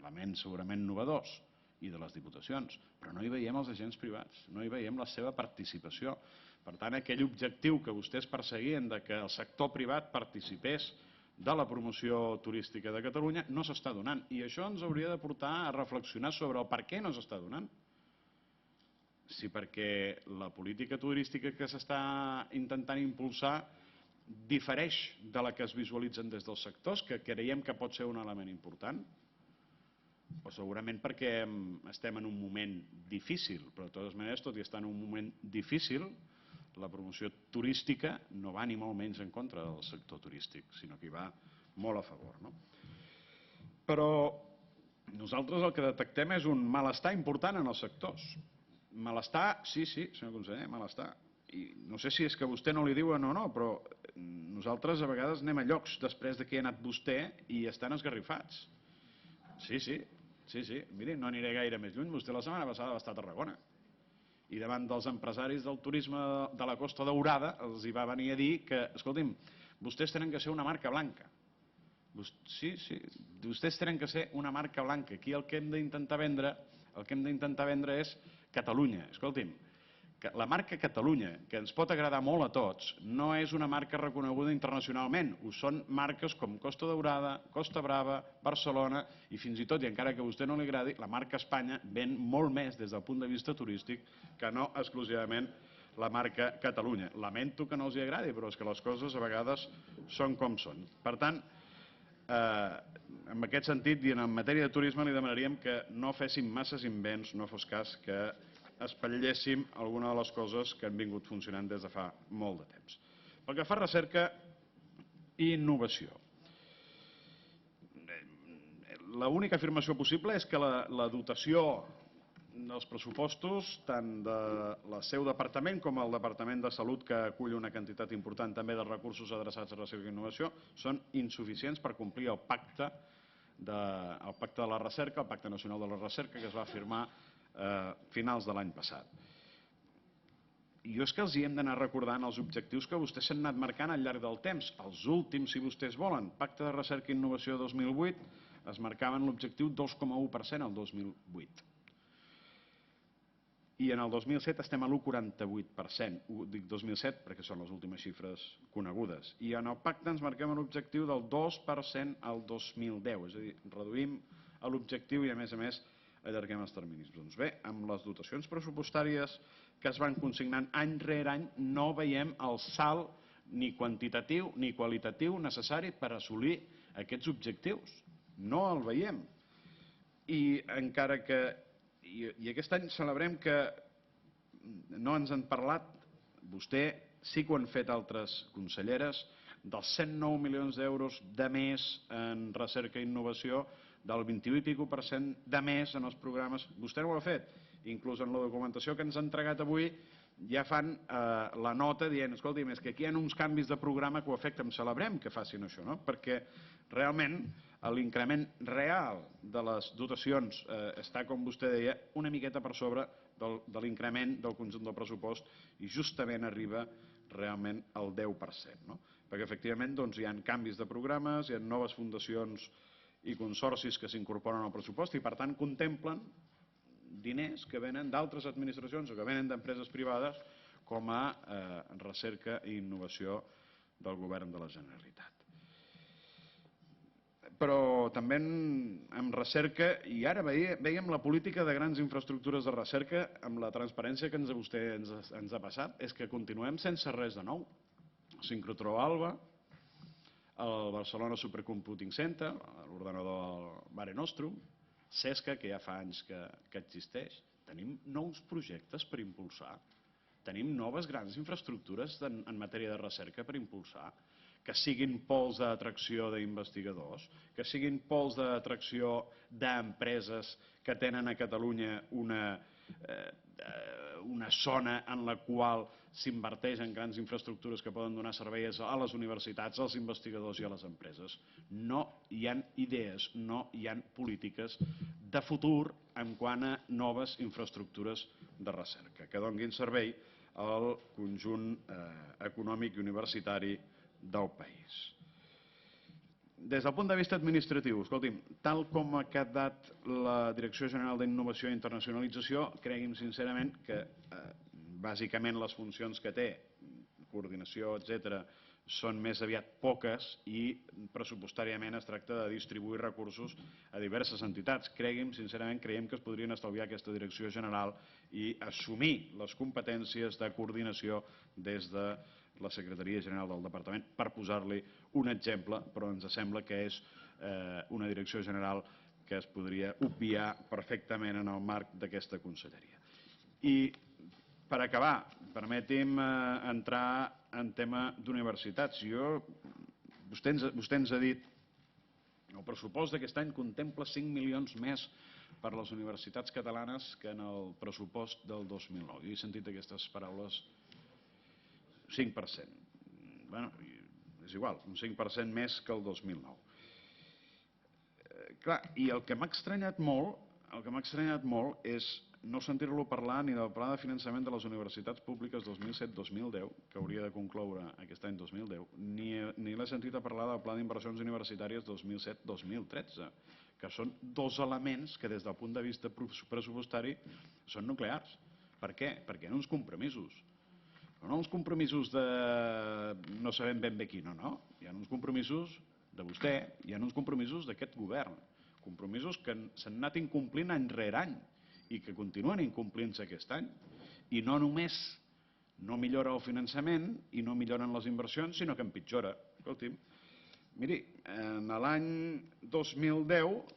elements segurament innovadors, i de les diputacions, però no hi veiem els agents privats, no hi veiem la seva participació. Per tant, aquell objectiu que vostès perseguien de que el sector privat participés de la promoció turística de Catalunya no s'està donant, i això ens hauria de portar a reflexionar sobre el per què no s'està donant. Si perquè la política turística que s'està intentant impulsar difereix de la que es visualitzen des dels sectors, que creiem que pot ser un element important, o segurament perquè estem en un moment difícil, però de totes maneres, tot i estar en un moment difícil, la promoció turística no va ni molt menys en contra del sector turístic, sinó que hi va molt a favor. Però nosaltres el que detectem és un malestar important en els sectors. Malestar, sí, senyor conseller, malestar. I no sé si és que a vostè no li diuen o no, però nosaltres a vegades anem a llocs després que hi ha anat vostè i estan esgarrifats. Sí. Miri, no aniré gaire més lluny. Vostè la setmana passada va estar a Tarragona. I davant dels empresaris del turisme de la Costa Daurada els hi va venir a dir que, escolti'm, vostès tenen que ser una marca blanca. Sí, vostès tenen que ser una marca blanca. Aquí el que hem d'intentar vendre és Catalunya. Escolti'm, la marca Catalunya, que ens pot agradar molt a tots, no és una marca reconeguda internacionalment. Ho són marques com Costa Daurada, Costa Brava, Barcelona i fins i tot, i encara que a vostè no li agradi, la marca Espanya ven molt més des del punt de vista turístic que no exclusivament la marca Catalunya. Lamento que no els agradi, però és que les coses a vegades són com són. Per tant, en aquest sentit i en matèria de turisme li demanaríem que no féssim masses invents, no fos cas que espatlléssim alguna de les coses que han vingut funcionant des de fa molt de temps. Pel que fa a recerca i innovació, l'única afirmació possible és que la dotació dels pressupostos, tant del seu departament com el Departament de Salut, que acull una quantitat important també de recursos adreçats a recerca i innovació, són insuficients per complir el pacte de la recerca, el Pacte Nacional de la Recerca, que es va firmar a finals de l'any passat. I jo és que els hem d'anar recordant els objectius que vostès s'han anat marcant al llarg del temps. Els últims, si vostès volen, Pacte de Recerca i Innovació 2008, es marcaven l'objectiu 2,1% el 2008. I en el 2007 estem a l'1,48%. Ho dic 2007 perquè són les últimes xifres conegudes. I en el pacte ens marquem l'objectiu del 2% al 2010. És a dir, reduïm l'objectiu i a més allarguem els terminis. Doncs bé, amb les dotacions pressupostàries que es van consignant any rere any no veiem el salt ni quantitatiu ni qualitatiu necessari per assolir aquests objectius. No el veiem. I encara que i aquest any celebrem que no ens han parlat, vostè sí que ho han fet altres conselleres, dels 109 milions d'euros de més en recerca i innovació, del 21% de més en els programes. Vostè no ho ha fet. Inclús en la documentació que ens ha entregat avui ja fan la nota dient, escolti'm, és que aquí hi ha uns canvis de programa que ho afecten. Celebrem que facin això, no? Perquè realment l'increment real de les dotacions està, com vostè deia, una miqueta per sobre de l'increment del conjunt del pressupost i justament arriba realment al 10%. Perquè efectivament hi ha canvis de programes, hi ha noves fundacions i consorcis que s'incorporen al pressupost i per tant contemplen diners que venen d'altres administracions o que venen d'empreses privades com a recerca i innovació del govern de la Generalitat. Però també en recerca, i ara veiem la política de grans infraestructures de recerca amb la transparència que vostè ens ha passat, és que continuem sense res de nou. Sincrotró Alba, el Barcelona Supercomputing Center, l'ordenador Mare Nostrum, CESCA, que ja fa anys que existeix. Tenim nous projectes per impulsar. Tenim noves grans infraestructures en matèria de recerca per impulsar, que siguin pols d'atracció d'investigadors, que siguin pols d'atracció d'empreses que tenen a Catalunya una zona en la qual s'inverteix en grans infraestructures que poden donar serveis a les universitats, als investigadors i a les empreses. No hi ha idees, no hi ha polítiques de futur en quant a noves infraestructures de recerca que donin servei al conjunt econòmic i universitari del país. Des del punt de vista administratiu, escolti'm, tal com ha quedat la Direcció General d'Innovació i Internacionalització, cregui'm sincerament que bàsicament les funcions que té, coordinació, etc., són més aviat poques i pressupostàriament es tracta de distribuir recursos a diverses entitats. Cregui'm, sincerament, creiem que es podrien estalviar aquesta direcció general i assumir les competències de coordinació des de la Secretaria General del Departament, per posar-li un exemple, però ens sembla que és una direcció general que es podria obviar perfectament en el marc d'aquesta conselleria. I per acabar, permeti'm entrar en tema d'universitats. Vostè ens ha dit el pressupost d'aquest any contempla 5 milions més per a les universitats catalanes que en el pressupost del 2009. Jo he sentit aquestes paraules 5%. Bé, és igual, un 5% més que el 2009. Clar, i el que m'ha estranyat molt és no sentir-lo parlar ni del pla de finançament de les universitats públiques 2007-2010, que hauria de concloure aquest any 2010, ni l'he sentit a parlar del pla d'inversions universitàries 2007-2013, que són dos elements que des del punt de vista pressupostari són nuclears. Per què? Perquè hi ha uns compromisos. No uns compromisos de no sabem ben bé qui, no. Hi ha uns compromisos de vostè, hi ha uns compromisos d'aquest govern, compromisos que s'han anat incomplint any rere any i que continuen incomplint-se aquest any. I no només no millora el finançament i no milloren les inversions, sinó que empitjora. Escolti'm, miri, en l'any 2010,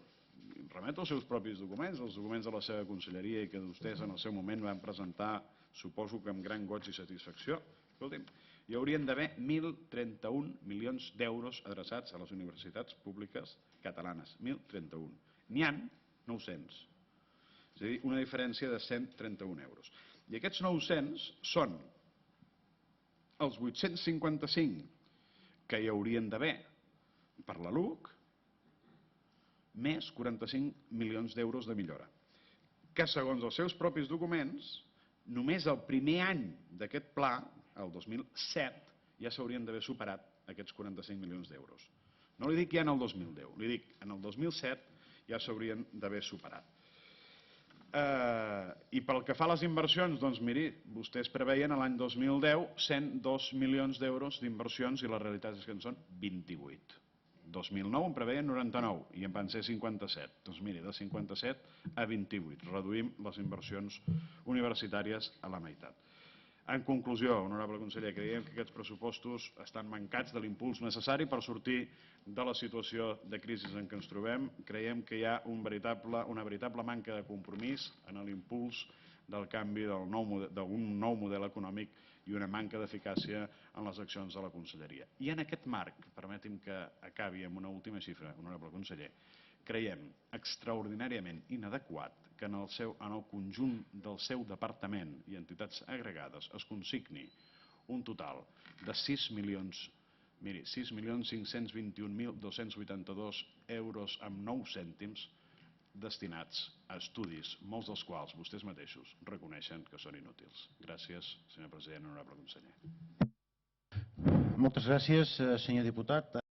remeto als seus propis documents, els documents de la seva conselleria i que vostès en el seu moment van presentar, suposo que amb gran goig i satisfacció, escolti'm, hi haurien d'haver 1.031 milions d'euros adreçats a les universitats públiques catalanes. 1.031. N'hi ha 900. És a dir, una diferència de 131 euros. I aquests 900 són els 855 que hi haurien d'haver per la LUC, més 45 milions d'euros de millora, que segons els seus propis documents, només el primer any d'aquest pla, el 2007, ja s'haurien d'haver superat aquests 45 milions d'euros. No li dic ja en el 2010, li dic en el 2007 ja s'haurien d'haver superat. I pel que fa a les inversions, doncs miri, vostès preveien l'any 2010 102 milions d'euros d'inversions i la realitat és que en són 28. 2009 en preveien 99 i en van ser 57. Doncs miri, de 57 a 28. Reduïm les inversions universitàries a la meitat. En conclusió, honorable conseller, creiem que aquests pressupostos estan mancats de l'impuls necessari per sortir de la situació de crisi en què ens trobem. Creiem que hi ha una veritable manca de compromís en l'impuls del canvi d'un nou model econòmic i una manca d'eficàcia en les accions de la conselleria. I en aquest marc, permeti'm que acabi amb una última xifra, honorable conseller, creiem extraordinàriament inadequat que en el conjunt del seu departament i entitats agregades es consigni un total de 6.521.282 euros amb 9 cèntims destinats a estudis, molts dels quals vostès mateixos reconeixen que són inútils. Gràcies, senyor president, honorable conseller. Moltes gràcies, senyor diputat.